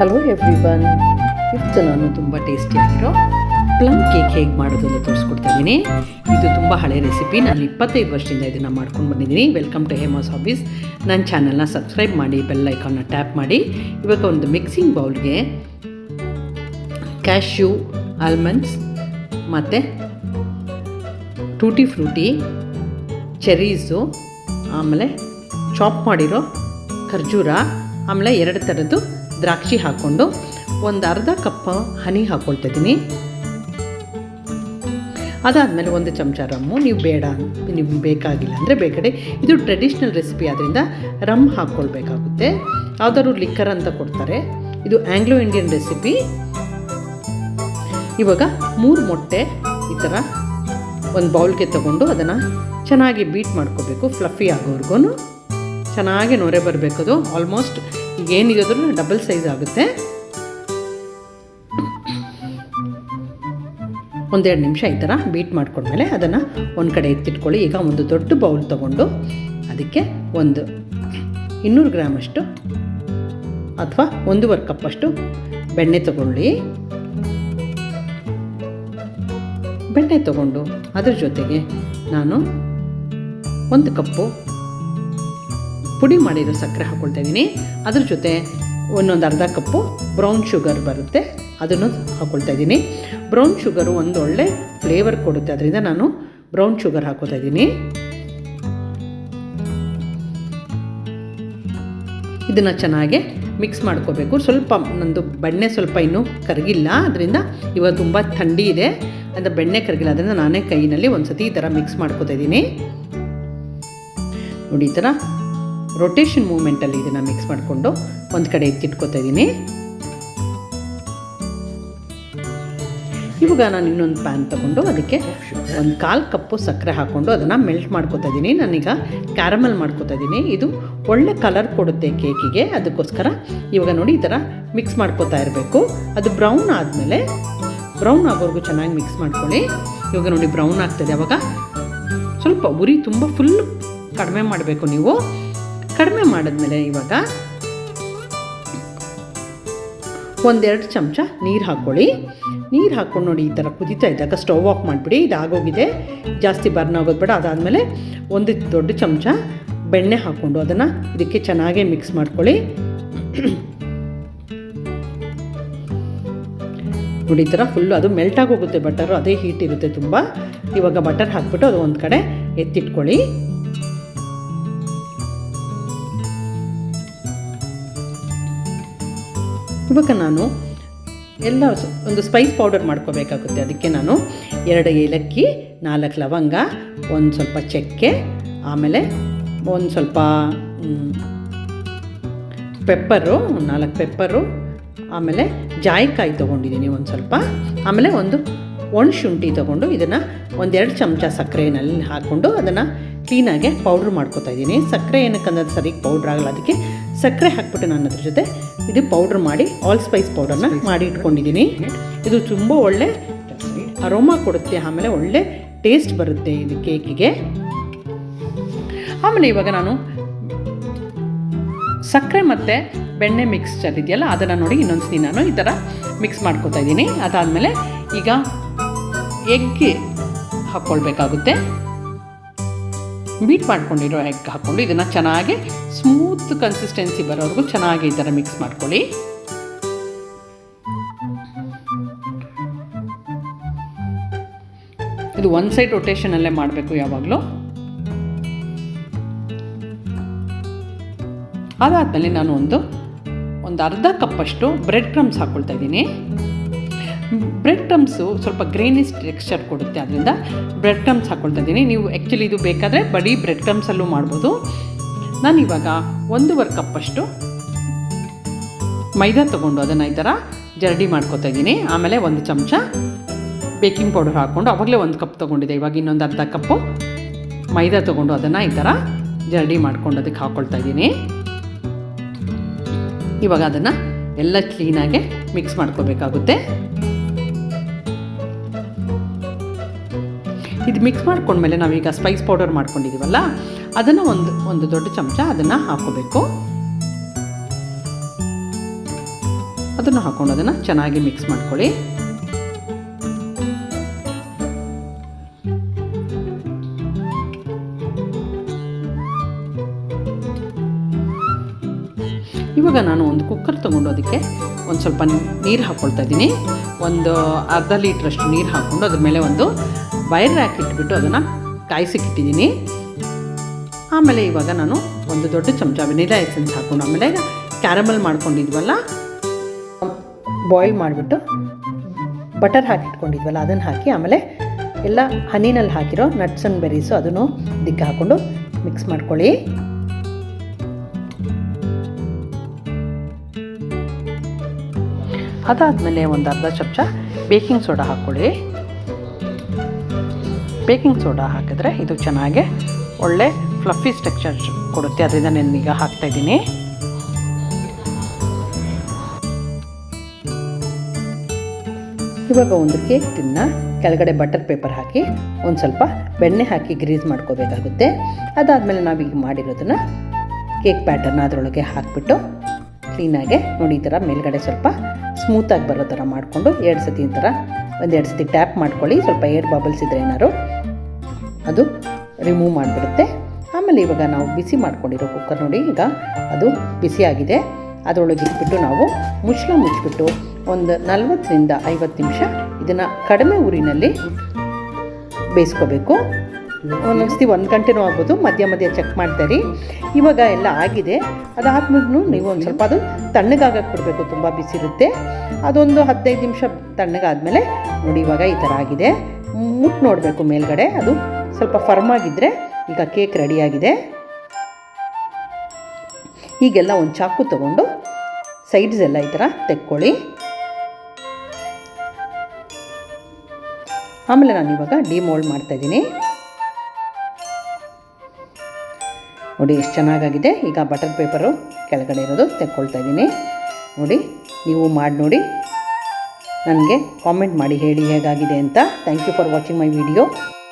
Hello everyone, ಇವತ್ತು ನಾನು ತುಂಬ ಟೇಸ್ಟಿಯಾಗಿರೋ ಪ್ಲಮ್ ಕೇಕ್ ಹೇಗೆ ಮಾಡೋದು ಅಂತ ತೋರಿಸ್ಕೊಡ್ತಾ ಇದ್ದೀನಿ. ಇದು ತುಂಬ ಹಳೆ ರೆಸಿಪಿ. ನಾನು 25 ವರ್ಷದಿಂದ ಇದನ್ನು ಮಾಡ್ಕೊಂಡು ಬಂದಿದ್ದೀನಿ. Welcome to Hema's hobbies. ನನ್ನ ಚಾನಲ್ನ ಸಬ್ಸ್ಕ್ರೈಬ್ ಮಾಡಿ, ಬೆಲ್ ಐಕಾನ್ನ ಟ್ಯಾಪ್ ಮಾಡಿ. ಇವಾಗ ಒಂದು ಮಿಕ್ಸಿಂಗ್ ಬೌಲ್ಗೆ ಕ್ಯಾಶ್ಯೂ, ಆಲ್ಮಂಡ್ಸ್ ಮತ್ತು ಟೂಟಿ ಫ್ರೂಟಿ, ಚೆರೀಸು, ಆಮೇಲೆ ಚಾಪ್ ಮಾಡಿರೋ ಖರ್ಜೂರ, ಆಮೇಲೆ 2 ಥರದ್ದು ದ್ರಾಕ್ಷಿ ಹಾಕ್ಕೊಂಡು ಒಂದು ಅರ್ಧ ಕಪ್ ಹನಿ ಹಾಕ್ಕೊಳ್ತಿದ್ದೀನಿ. ಅದಾದಮೇಲೆ 1 ಚಮಚ ರಮ್ಮು. ನೀವು ಬೇಕಾಗಿಲ್ಲ ಅಂದರೆ ಬೇಕಡೆ. ಇದು ಟ್ರೆಡಿಷ್ನಲ್ ರೆಸಿಪಿ ಆದ್ದರಿಂದ ರಮ್ ಹಾಕ್ಕೊಳ್ಬೇಕಾಗುತ್ತೆ. ಯಾವುದಾದ್ರು ಲಿಕ್ಕರ್ ಅಂತ ಕೊಡ್ತಾರೆ. ಇದು ಆಂಗ್ಲೋ ಇಂಡಿಯನ್ ರೆಸಿಪಿ. ಇವಾಗ 3 ಮೊಟ್ಟೆ ಈ ಥರ ಒಂದು ಬೌಲ್ಗೆ ತೊಗೊಂಡು ಅದನ್ನು ಚೆನ್ನಾಗಿ ಬೀಟ್ ಮಾಡ್ಕೋಬೇಕು. ಫ್ಲಫಿ ಆಗೋವರೆಗೂ ಚೆನ್ನಾಗಿ ನೊರೆ ಬರಬೇಕು. ಅದು ಆಲ್ಮೋಸ್ಟ್ ಏನಿರೋದ್ರೂ ಡಬಲ್ ಸೈಜ್ ಆಗುತ್ತೆ. 1-2 ನಿಮಿಷ ಈ ಥರ ಬೀಟ್ ಮಾಡ್ಕೊಂಡ್ಮೇಲೆ ಅದನ್ನು ಒಂದು ಕಡೆ ಎತ್ತಿಟ್ಕೊಳ್ಳಿ. ಈಗ ಒಂದು ದೊಡ್ಡ ಬೌಲ್ ತೊಗೊಂಡು ಅದಕ್ಕೆ ಒಂದು 200 ಗ್ರಾಮಷ್ಟು ಅಥವಾ 1.5 ಕಪ್ಪಷ್ಟು ಬೆಣ್ಣೆ ತೊಗೊಳ್ಳಿ. ಬೆಣ್ಣೆ ತೊಗೊಂಡು ಅದ್ರ ಜೊತೆಗೆ ನಾನು 1 ಕಪ್ಪು ಪುಡಿ ಮಾಡಿರೋ ಸಕ್ಕರೆ ಹಾಕ್ಕೊಳ್ತಾ ಇದ್ದೀನಿ. ಅದ್ರ ಜೊತೆ ಒಂದೊಂದು ಅರ್ಧ ಕಪ್ಪು ಬ್ರೌನ್ ಶುಗರ್ ಬರುತ್ತೆ, ಅದನ್ನು ಹಾಕ್ಕೊಳ್ತಾ ಇದ್ದೀನಿ. ಬ್ರೌನ್ ಶುಗರು ಒಂದು ಒಳ್ಳೆ ಫ್ಲೇವರ್ ಕೊಡುತ್ತೆ, ಅದರಿಂದ ನಾನು ಬ್ರೌನ್ ಶುಗರ್ ಹಾಕ್ಕೊಳ್ತಾ ಇದ್ದೀನಿ. ಇದನ್ನು ಚೆನ್ನಾಗಿ ಮಿಕ್ಸ್ ಮಾಡ್ಕೋಬೇಕು. ಸ್ವಲ್ಪ ನಂದು ಬೆಣ್ಣೆ ಸ್ವಲ್ಪ ಇನ್ನೂ ಕರಗಿಲ್ಲ, ಅದರಿಂದ ಇವಾಗ ತುಂಬ ಥಂಡಿ ಇದೆ, ಅಂದರೆ ಬೆಣ್ಣೆ ಕರಗಿಲ್ಲ. ಅದರಿಂದ ನಾನೇ ಕೈಯಲ್ಲಿ ಒಂದು ಸತಿ ಈ ಥರ ಮಿಕ್ಸ್ ಮಾಡ್ಕೋತಾ ಇದ್ದೀನಿ. ನೋಡಿ, ಈ ಥರ ರೊಟೇಷನ್ ಮೂಮೆಂಟಲ್ಲಿ ಇದನ್ನು ಮಿಕ್ಸ್ ಮಾಡಿಕೊಂಡು ಒಂದು ಕಡೆ ಎತ್ತಿಟ್ಕೋತಾ ಇದ್ದೀನಿ. ಇವಾಗ ನಾನು ಇನ್ನೊಂದು ಪ್ಯಾನ್ ತೊಗೊಂಡು ಅದಕ್ಕೆ 1/4 ಕಪ್ಪು ಸಕ್ಕರೆ ಹಾಕ್ಕೊಂಡು ಅದನ್ನು ಮೆಲ್ಟ್ ಮಾಡ್ಕೋತಾ ಇದ್ದೀನಿ. ನಾನೀಗ ಕ್ಯಾರಮಲ್ ಮಾಡ್ಕೋತಾ ಇದ್ದೀನಿ. ಇದು ಒಳ್ಳೆ ಕಲರ್ ಕೊಡುತ್ತೆ ಕೇಕಿಗೆ, ಅದಕ್ಕೋಸ್ಕರ ಇವಾಗ ನೋಡಿ ಈ ಥರ ಮಿಕ್ಸ್ ಮಾಡ್ಕೋತಾ ಇರಬೇಕು. ಅದು ಬ್ರೌನ್ ಆದಮೇಲೆ ಬ್ರೌನ್ ಆಗೋವರೆಗೂ ಚೆನ್ನಾಗಿ ಮಿಕ್ಸ್ ಮಾಡ್ಕೊಳ್ಳಿ. ಇವಾಗ ನೋಡಿ ಬ್ರೌನ್ ಆಗ್ತದೆ. ಅವಾಗ ಸ್ವಲ್ಪ ಉರಿ ತುಂಬ ಫುಲ್ ಕಡಿಮೆ ಮಾಡಬೇಕು. ನೀವು ಕಡಿಮೆ ಮಾಡಿದ್ಮೇಲೆ ಇವಾಗ 1-2 ಚಮಚ ನೀರು ಹಾಕ್ಕೊಳ್ಳಿ. ನೀರು ಹಾಕ್ಕೊಂಡು ನೋಡಿ ಈ ಥರ ಕುದೀತಾ ಇದ್ದಾಗ ಸ್ಟವ್ ಆಫ್ ಮಾಡಿಬಿಡಿ. ಇದಾಗೋಗಿದೆ, ಜಾಸ್ತಿ ಬರ್ನ್ ಆಗೋದು ಬೇಡ. ಅದಾದಮೇಲೆ 1 ದೊಡ್ಡ ಚಮಚ ಬೆಣ್ಣೆ ಹಾಕ್ಕೊಂಡು ಅದನ್ನು ಇದಕ್ಕೆ ಚೆನ್ನಾಗೇ ಮಿಕ್ಸ್ ಮಾಡ್ಕೊಳ್ಳಿ. ನೋಡಿ ಈ ಥರ ಫುಲ್ಲು ಅದು ಮೆಲ್ಟಾಗಿ ಹೋಗುತ್ತೆ. ಬಟರು ಅದೇ ಹೀಟ್ ಇರುತ್ತೆ ತುಂಬ. ಇವಾಗ ಬಟರ್ ಹಾಕ್ಬಿಟ್ಟು ಅದು ಒಂದು ಕಡೆ ಎತ್ತಿಟ್ಕೊಳ್ಳಿ. ಇವಾಗ ನಾನು ಎಲ್ಲ ಒಂದು ಸ್ಪೈಸ್ ಪೌಡರ್ ಮಾಡ್ಕೋಬೇಕಾಗುತ್ತೆ. ಅದಕ್ಕೆ ನಾನು 2 ಏಲಕ್ಕಿ, 4 ಲವಂಗ, ಒಂದು ಸ್ವಲ್ಪ ಚಕ್ಕೆ, ಆಮೇಲೆ ಒಂದು ಸ್ವಲ್ಪ ಪೆಪ್ಪರು, 4 ಪೆಪ್ಪರು, ಆಮೇಲೆ ಜಾಯಿಕಾಯಿ ತೊಗೊಂಡಿದ್ದೀನಿ ಒಂದು ಸ್ವಲ್ಪ, ಆಮೇಲೆ ಒಂದು ಒಣಶುಂಠಿ ತೊಗೊಂಡು ಇದನ್ನು 1-2 ಚಮಚ ಸಕ್ಕರೆನಲ್ಲಿ ಹಾಕ್ಕೊಂಡು ಅದನ್ನು ಕ್ಲೀನಾಗೆ ಪೌಡ್ರ್ ಮಾಡ್ಕೊತಾ ಇದ್ದೀನಿ. ಸಕ್ಕರೆ ಏನಕ್ಕಂದ್ರೆ ಸರಿಗೆ ಪೌಡ್ರ್ ಆಗಲ್ಲ, ಅದಕ್ಕೆ ಸಕ್ಕರೆ ಹಾಕ್ಬಿಟ್ಟು ನಾನು ಅದ್ರ ಜೊತೆ ಇದು ಪೌಡ್ರ್ ಮಾಡಿ ಆಲ್ ಸ್ಪೈಸ್ ಪೌಡರ್ನ ಮಾಡಿ ಇಟ್ಕೊಂಡಿದ್ದೀನಿ. ಇದು ತುಂಬ ಒಳ್ಳೆ ಅರೋಮಾ ಕೊಡುತ್ತೆ, ಆಮೇಲೆ ಒಳ್ಳೆ ಟೇಸ್ಟ್ ಬರುತ್ತೆ ಇದು ಕೇಕಿಗೆ. ಆಮೇಲೆ ಇವಾಗ ನಾನು ಸಕ್ಕರೆ ಮತ್ತು ಬೆಣ್ಣೆ ಮಿಕ್ಸ್ಚರ್ ಇದೆಯಲ್ಲ ಅದನ್ನು ನೋಡಿ ಇನ್ನೊಂದು ಸತಿ ನಾನು ಈ ಥರ ಮಿಕ್ಸ್ ಮಾಡ್ಕೊತಾ ಇದ್ದೀನಿ. ಅದಾದಮೇಲೆ ಈಗ ಎಗ್ ಹಾಕ್ಕೊಳ್ಬೇಕಾಗುತ್ತೆ. ಬೀಟ್ ಮಾಡ್ಕೊಂಡಿರೋ ಎಗ್ ಹಾಕ್ಕೊಂಡು ಇದನ್ನು ಚೆನ್ನಾಗಿ ಸ್ಮೂತ್ ಕನ್ಸಿಸ್ಟೆನ್ಸಿ ಬರೋವರೆಗೂ ಚೆನ್ನಾಗಿ ಈ ಥರ ಮಿಕ್ಸ್ ಮಾಡ್ಕೊಳ್ಳಿ. ಇದು ಒಂದು ಸೈಡ್ ರೊಟೇಷನಲ್ಲೇ ಮಾಡಬೇಕು ಯಾವಾಗಲೂ. ಅದಾದಮೇಲೆ ನಾನು ಒಂದು ಅರ್ಧ ಕಪ್ಪಷ್ಟು ಬ್ರೆಡ್ ಕ್ರಮ್ಸ್ ಹಾಕ್ಕೊಳ್ತಾ ಇದ್ದೀನಿ. ಬ್ರೆಡ್ ಕ್ರಮ್ಸು ಸ್ವಲ್ಪ ಗ್ರೇನಿಶ್ ಟೆಕ್ಸ್ಚರ್ ಕೊಡುತ್ತೆ, ಅದರಿಂದ ಬ್ರೆಡ್ ಕ್ರಮ್ಸ್ ಹಾಕ್ಕೊಳ್ತಾ ಇದ್ದೀನಿ. ನೀವು ಆ್ಯಕ್ಚುಲಿ ಇದು ಬೇಕಾದರೆ ಬರೀ ಬ್ರೆಡ್ ಕ್ರಮ್ಸಲ್ಲೂ ಮಾಡ್ಬೋದು. ನಾನಿವಾಗ 1.5 ಕಪ್ಪಷ್ಟು ಮೈದಾ ತೊಗೊಂಡು ಅದನ್ನು ಈ ಥರ ಜರಡಿ ಮಾಡ್ಕೊತಾ ಇದ್ದೀನಿ. ಆಮೇಲೆ 1 ಚಮಚ ಬೇಕಿಂಗ್ ಪೌಡರ್ ಹಾಕ್ಕೊಂಡು ಆವಾಗಲೇ 1 ಕಪ್ ತೊಗೊಂಡಿದ್ದೆ. ಇವಾಗ ಇನ್ನೊಂದು ಅರ್ಧ ಕಪ್ಪು ಮೈದಾ ತೊಗೊಂಡು ಅದನ್ನು ಈ ಥರ ಜರಡಿ ಮಾಡ್ಕೊಂಡು ಅದಕ್ಕೆ ಹಾಕ್ಕೊಳ್ತಾ ಇದ್ದೀನಿ. ಇವಾಗ ಅದನ್ನು ಎಲ್ಲ ಕ್ಲೀನಾಗೆ ಮಿಕ್ಸ್ ಮಾಡ್ಕೋಬೇಕಾಗುತ್ತೆ. ಇದು ಮಿಕ್ಸ್ ಮಾಡ್ಕೊಂಡ್ಮೇಲೆ ನಾವೀಗ ಸ್ಪೈಸ್ ಪೌಡರ್ ಮಾಡ್ಕೊಂಡಿದ್ದೀವಲ್ಲ ಅದನ್ನು ಒಂದು ದೊಡ್ಡ ಚಮಚ ಅದನ್ನು ಹಾಕ್ಕೋಬೇಕು. ಅದನ್ನು ಹಾಕ್ಕೊಂಡು ಅದನ್ನು ಚೆನ್ನಾಗಿ ಮಿಕ್ಸ್ ಮಾಡ್ಕೊಳ್ಳಿ. ಇವಾಗ ನಾನು ಒಂದು ಕುಕ್ಕರ್ ತೊಗೊಂಡು ಅದಕ್ಕೆ ಒಂದು ಸ್ವಲ್ಪ ನೀರು ಹಾಕ್ಕೊಳ್ತಾ ಇದ್ದೀನಿ. ಒಂದು ಅರ್ಧ ಲೀಟ್ರಷ್ಟು ನೀರು ಹಾಕ್ಕೊಂಡು ಅದ್ರ ಮೇಲೆ ಒಂದು ವೈರ್ ರ್ಯಾಕ್ ಇಟ್ಬಿಟ್ಟು ಅದನ್ನು ಕಾಯಿಸಿಕ್ಕಿಟ್ಟಿದ್ದೀನಿ. ಆಮೇಲೆ ಇವಾಗ ನಾನು ಒಂದು ದೊಡ್ಡ ಚಮಚ ವೆನಿಲಾ ಎಸೆನ್ಸ್ ಹಾಕ್ಕೊಂಡು ಆಮೇಲೆ ಕ್ಯಾರಮಲ್ ಮಾಡ್ಕೊಂಡಿದ್ವಲ್ಲ, ಬಾಯ್ಲ್ ಮಾಡಿಬಿಟ್ಟು ಬಟರ್ ಹಾಕಿಟ್ಕೊಂಡಿದ್ವಲ್ಲ ಅದನ್ನು ಹಾಕಿ ಆಮೇಲೆ ಎಲ್ಲ ಹನಿನಲ್ಲಿ ಹಾಕಿರೋ ನಟ್ಸ್ ಆ್ಯಂಡ್ ಬೆರೀಸು ಅದನ್ನು ಇದಕ್ಕೆ ಹಾಕ್ಕೊಂಡು ಮಿಕ್ಸ್ ಮಾಡ್ಕೊಳ್ಳಿ. ಅದಾದಮೇಲೆ ಒಂದು ಅರ್ಧ ಚಮಚ ಬೇಕಿಂಗ್ ಸೋಡಾ ಹಾಕ್ಕೊಳ್ಳಿ. ಬೇಕಿಂಗ್ ಸೋಡಾ ಹಾಕಿದ್ರೆ ಇದು ಚೆನ್ನಾಗಿ ಒಳ್ಳೆ ಫ್ಲಫಿ ಸ್ಟ್ರಕ್ಚರ್ ಕೊಡುತ್ತೆ. ಅದರಿಂದ ನಾನೀಗ ಹಾಕ್ತಾಯಿದ್ದೀನಿ. ಇವಾಗ ಒಂದು ಕೇಕ್ ಟಿನ್ನ ಕೆಳಗಡೆ ಬಟರ್ ಪೇಪರ್ ಹಾಕಿ ಒಂದು ಸ್ವಲ್ಪ ಬೆಣ್ಣೆ ಹಾಕಿ ಗ್ರೀಸ್ ಮಾಡ್ಕೋಬೇಕಾಗುತ್ತೆ. ಅದಾದಮೇಲೆ ನಾವೀಗ ಮಾಡಿರೋದನ್ನು ಕೇಕ್ ಪ್ಯಾಟರ್ನ ಅದರೊಳಗೆ ಹಾಕಿಬಿಟ್ಟು ಕ್ಲೀನಾಗೆ ನೋಡಿ ಈ ಥರ ಮೇಲ್ಗಡೆ ಸ್ವಲ್ಪ ಸ್ಮೂತಾಗಿ ಬರೋ ಥರ ಮಾಡಿಕೊಂಡು ಎರಡು ಸತಿ ಈ ಥರ ಒಂದೆರಡು ಸತಿ ಟ್ಯಾಪ್ ಮಾಡ್ಕೊಳ್ಳಿ. ಸ್ವಲ್ಪ ಏರ್ ಬಬಲ್ಸ್ ಇದ್ದರೆ ಏನಾದ್ರು ಅದು ರಿಮೂವ್ ಮಾಡಿಬಿಡುತ್ತೆ. ಆಮೇಲೆ ಇವಾಗ ನಾವು ಬಿಸಿ ಮಾಡ್ಕೊಂಡಿರೋ ಕುಕ್ಕರ್ ನೋಡಿ ಈಗ ಅದು ಬಿಸಿಯಾಗಿದೆ. ಅದರೊಳಗೆ ಇಟ್ಬಿಟ್ಟು ನಾವು ಮುಚ್ಚಿಬಿಟ್ಟು ಒಂದು 40ರಿಂದ 50 ನಿಮಿಷ ಇದನ್ನು ಕಡಿಮೆ ಊರಿನಲ್ಲಿ ಬೇಯಿಸ್ಕೋಬೇಕು. ಒಂದೊಂದ್ಸತಿ 1 ಗಂಟೆನೂ ಆಗ್ಬೋದು, ಮಧ್ಯ ಮಧ್ಯ ಚೆಕ್ ಮಾಡ್ತಾಯಿರಿ. ಇವಾಗ ಎಲ್ಲ ಆಗಿದೆ. ಅದಾದ್ಮೇಲೆ ನೀವು ಒಂದು ಸ್ವಲ್ಪ ಅದು ತಣ್ಣಗಾಗಕ್ಕೆ ಬಿಡಬೇಕು, ತುಂಬ ಬಿಸಿ ಇರುತ್ತೆ. ಅದೊಂದು 15 ನಿಮಿಷ ತಣ್ಣಗಾದ್ಮೇಲೆ ನೋಡಿ ಇವಾಗ ಈ ಥರ ಆಗಿದೆ. ಮುಟ್ಟು ನೋಡಬೇಕು ಮೇಲ್ಗಡೆ, ಅದು ಸ್ವಲ್ಪ ಫರ್ಮ್ ಆಗಿದ್ದರೆ ಈಗ ಕೇಕ್ ರೆಡಿಯಾಗಿದೆ. ಹೀಗೆಲ್ಲ ಒಂದು ಚಾಕು ತೊಗೊಂಡು ಸೈಡ್ಸ್ ಎಲ್ಲ ಈ ಥರ ತೆಕ್ಕೊಳ್ಳಿ. ಆಮೇಲೆ ನಾನು ಇವಾಗ ಡಿಮೋಲ್ಡ್ ಮಾಡ್ತಾಯಿದ್ದೀನಿ. ನೋಡಿ ಎಷ್ಟು ಚೆನ್ನಾಗಾಗಿದೆ. ಈಗ ಬಟರ್ ಪೇಪರು ಕೆಳಗಡೆ ಇರೋದು ತೆಕ್ಕೊಳ್ತಾ ಇದ್ದೀನಿ. ನೋಡಿ ನೀವು ಮಾಡಿ ನೋಡಿ, ನನಗೆ ಕಾಮೆಂಟ್ ಮಾಡಿ ಹೇಳಿ ಹೇಗಾಗಿದೆ ಅಂತ. Thank you for watching my video.